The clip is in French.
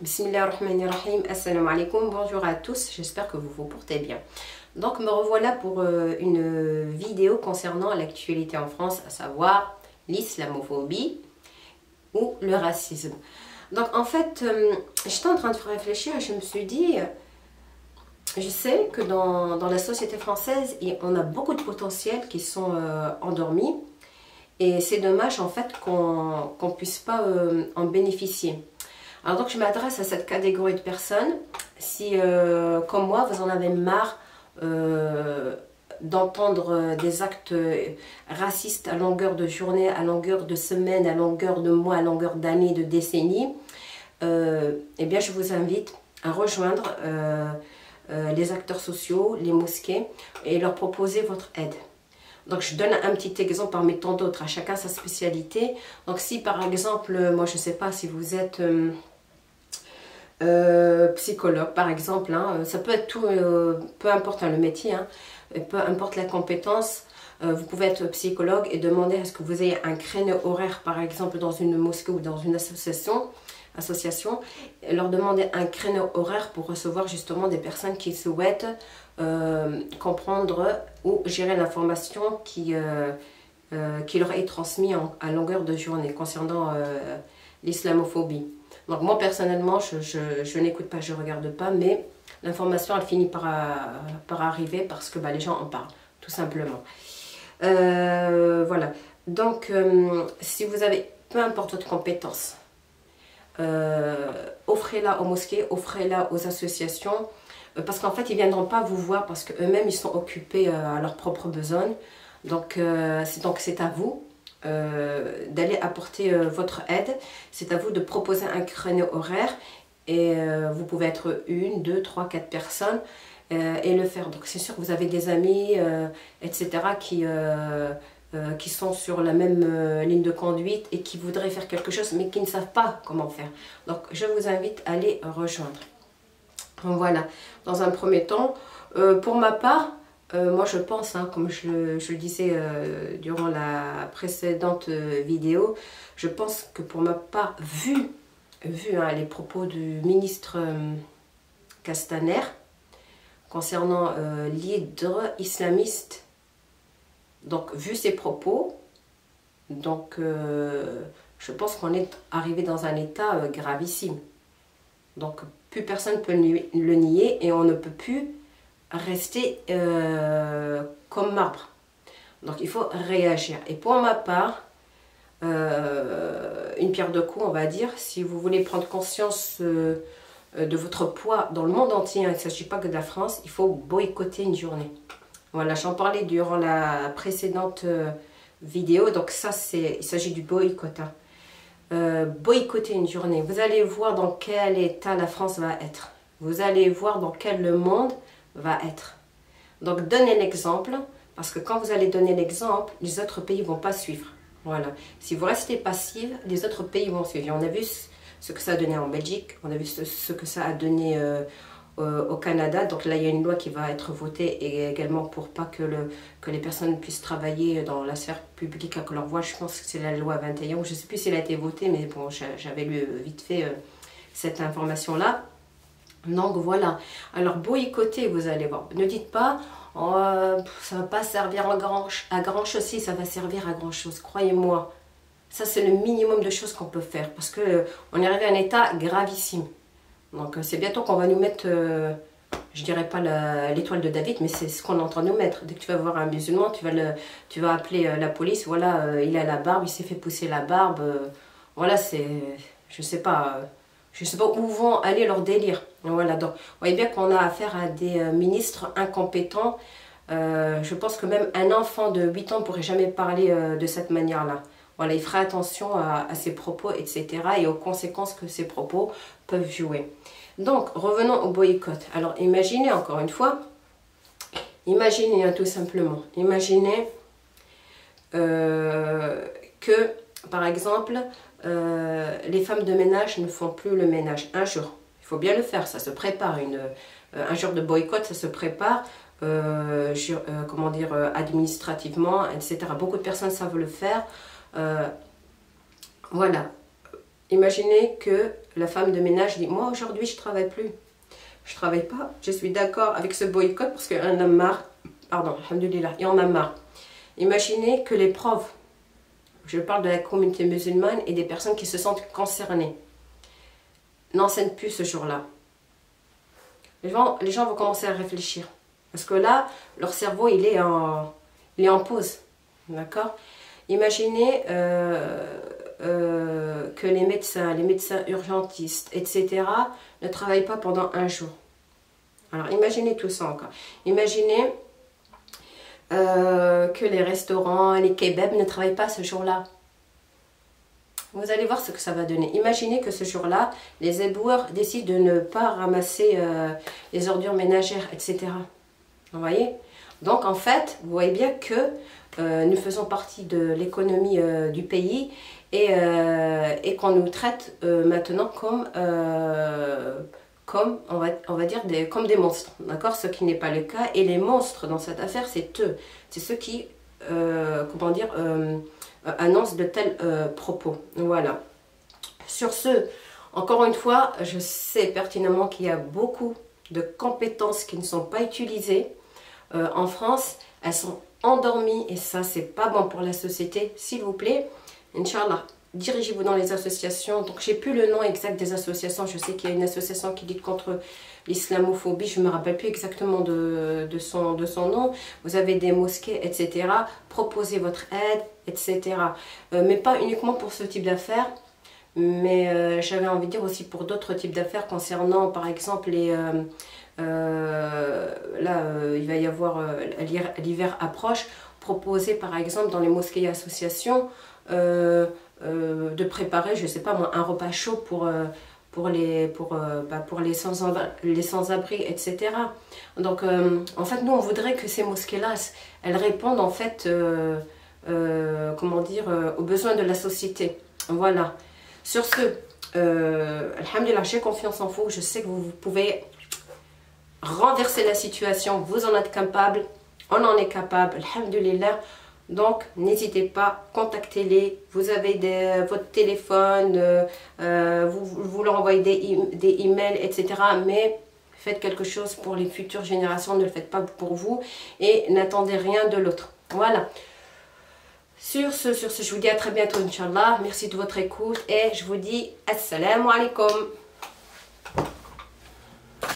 Bismillahirrahmanirrahim, assalamu alaikum, bonjour à tous, j'espère que vous vous portez bien. Donc me revoilà pour une vidéo concernant l'actualité en France, à savoir l'islamophobie ou le racisme. Donc en fait, j'étais en train de réfléchir et je me suis dit, je sais que dans la société française, on a beaucoup de potentiels qui sont endormis et c'est dommage en fait qu'on ne puisse pas en bénéficier. Alors donc je m'adresse à cette catégorie de personnes. Si comme moi vous en avez marre d'entendre des actes racistes à longueur de journée, à longueur de semaine, à longueur de mois, à longueur d'années, de décennies, eh bien je vous invite à rejoindre les acteurs sociaux, les mosquées et leur proposer votre aide. Donc je donne un petit exemple parmi tant d'autres, à chacun sa spécialité. Donc si par exemple, moi je ne sais pas si vous êtes psychologue par exemple, hein, ça peut être tout, peu importe le métier, hein, peu importe la compétence, vous pouvez être psychologue et demander à ce que vous ayez un créneau horaire par exemple dans une mosquée ou dans une association, leur demander un créneau horaire pour recevoir justement des personnes qui souhaitent comprendre ou gérer l'information qui leur est transmise à longueur de journée concernant l'islamophobie. Donc moi personnellement je n'écoute pas, je ne regarde pas, mais l'information elle finit par arriver parce que les gens en parlent tout simplement. Voilà, donc si vous avez peu importe votre compétence, offrez-la aux mosquées, offrez-la aux associations, parce qu'en fait ils ne viendront pas vous voir parce qu'eux-mêmes ils sont occupés à leurs propres besoins. Donc c'est à vous d'aller apporter votre aide, c'est à vous de proposer un créneau horaire et vous pouvez être 1, 2, 3, 4 personnes et le faire. Donc c'est sûr que vous avez des amis, etc. qui sont sur la même ligne de conduite et qui voudraient faire quelque chose mais qui ne savent pas comment faire. Donc je vous invite à les rejoindre. Voilà, dans un premier temps, pour ma part, moi je pense, hein, comme je le disais durant la précédente vidéo, je pense que pour ma part, vu hein, les propos du ministre Castaner concernant l'hydre islamiste, donc vu ses propos, donc je pense qu'on est arrivé dans un état gravissime. Donc plus personne ne peut le nier et on ne peut plus rester comme marbre. Donc il faut réagir. Et pour ma part, une pierre deux coups on va dire, si vous voulez prendre conscience de votre poids dans le monde entier, hein, il ne s'agit pas que de la France, il faut boycotter une journée. Voilà, j'en parlais durant la précédente vidéo, donc ça il s'agit du boycott. Hein. Boycotter une journée, vous allez voir dans quel état la France va être. Vous allez voir dans quel le monde va être. Donc donnez l'exemple, parce que quand vous allez donner l'exemple, les autres pays ne vont pas suivre. Voilà. Si vous restez passive, les autres pays vont suivre. On a vu ce que ça a donné en Belgique, on a vu ce que ça a donné au Canada. Donc là, il y a une loi qui va être votée et également pour pas que les personnes puissent travailler dans la sphère publique à leur voix. Je pense que c'est la loi 21, je ne sais plus si elle a été votée, mais bon, j'avais lu vite fait cette information-là. Donc voilà, alors boycotter, vous allez voir. Ne dites pas, oh, ça ne va pas servir à grand chose, si ça va servir à grand chose, croyez-moi. Ça c'est le minimum de choses qu'on peut faire, parce qu'on est arrivé à un état gravissime. Donc c'est bientôt qu'on va nous mettre, je dirais pas l'étoile de David, mais c'est ce qu'on est en train de nous mettre. Dès que tu vas voir un musulman, tu vas appeler la police, voilà, il a la barbe, il s'est fait pousser la barbe, voilà, c'est, je sais pas où vont aller leurs délires. Voilà, donc vous voyez bien qu'on a affaire à des ministres incompétents. Je pense que même un enfant de 8 ans ne pourrait jamais parler de cette manière-là. Voilà, il fera attention à ses propos, etc. et aux conséquences que ses propos peuvent jouer. Donc, revenons au boycott. Alors, imaginez encore une fois, imaginez tout simplement, imaginez que, par exemple, les femmes de ménage ne font plus le ménage un jour. Il faut bien le faire, ça se prépare. Un jour de boycott, ça se prépare, comment dire, administrativement, etc. Beaucoup de personnes savent le faire. Voilà. Imaginez que la femme de ménage dit, moi aujourd'hui je travaille plus. Je travaille pas, je suis d'accord avec ce boycott parce qu'il y en a marre. Pardon, alhamdoulilah, il y en a marre. Imaginez que les profs, je parle de la communauté musulmane et des personnes qui se sentent concernées, n'enseignent plus ce jour-là. Les gens vont commencer à réfléchir. Parce que là, leur cerveau, il est en pause. D'accord? Imaginez que les médecins urgentistes, etc., ne travaillent pas pendant un jour. Alors, imaginez tout ça encore. Imaginez que les restaurants, les kebabs ne travaillent pas ce jour-là. Vous allez voir ce que ça va donner. Imaginez que ce jour-là, les éboueurs décident de ne pas ramasser les ordures ménagères, etc. Vous voyez? Donc, en fait, vous voyez bien que nous faisons partie de l'économie du pays et qu'on nous traite maintenant comme on va dire comme des monstres, d'accord? Ce qui n'est pas le cas. Et les monstres dans cette affaire, c'est eux. C'est ceux qui, comment dire, annoncent de tels propos. Voilà. Sur ce, encore une fois, je sais pertinemment qu'il y a beaucoup de compétences qui ne sont pas utilisées en France. Elles sont endormies et ça, c'est pas bon pour la société. S'il vous plaît, Inch'Allah, dirigez-vous dans les associations. Donc, j'ai plus le nom exact des associations. Je sais qu'il y a une association qui lutte contre l'islamophobie. Je ne me rappelle plus exactement de son nom. Vous avez des mosquées, etc. Proposez votre aide, etc. Mais pas uniquement pour ce type d'affaires. Mais j'avais envie de dire aussi pour d'autres types d'affaires concernant, par exemple, les... il va y avoir l'hiver approche. Proposer, par exemple, dans les mosquées et associations... de préparer, je sais pas moi, un repas chaud pour les sans-abri, etc. Donc, en fait, nous, on voudrait que ces mosquées-là, elles répondent, en fait, comment dire, aux besoins de la société. Voilà. Sur ce, alhamdulillah, j'ai confiance en vous. Je sais que vous pouvez renverser la situation. Vous en êtes capable. On en est capable. Alhamdulillah. Donc, n'hésitez pas, contactez-les. Vous avez votre téléphone, vous leur envoyez des emails, etc. Mais faites quelque chose pour les futures générations. Ne le faites pas pour vous. Et n'attendez rien de l'autre. Voilà. Sur ce, je vous dis à très bientôt, Inch'Allah. Merci de votre écoute. Et je vous dis assalamu alaikum.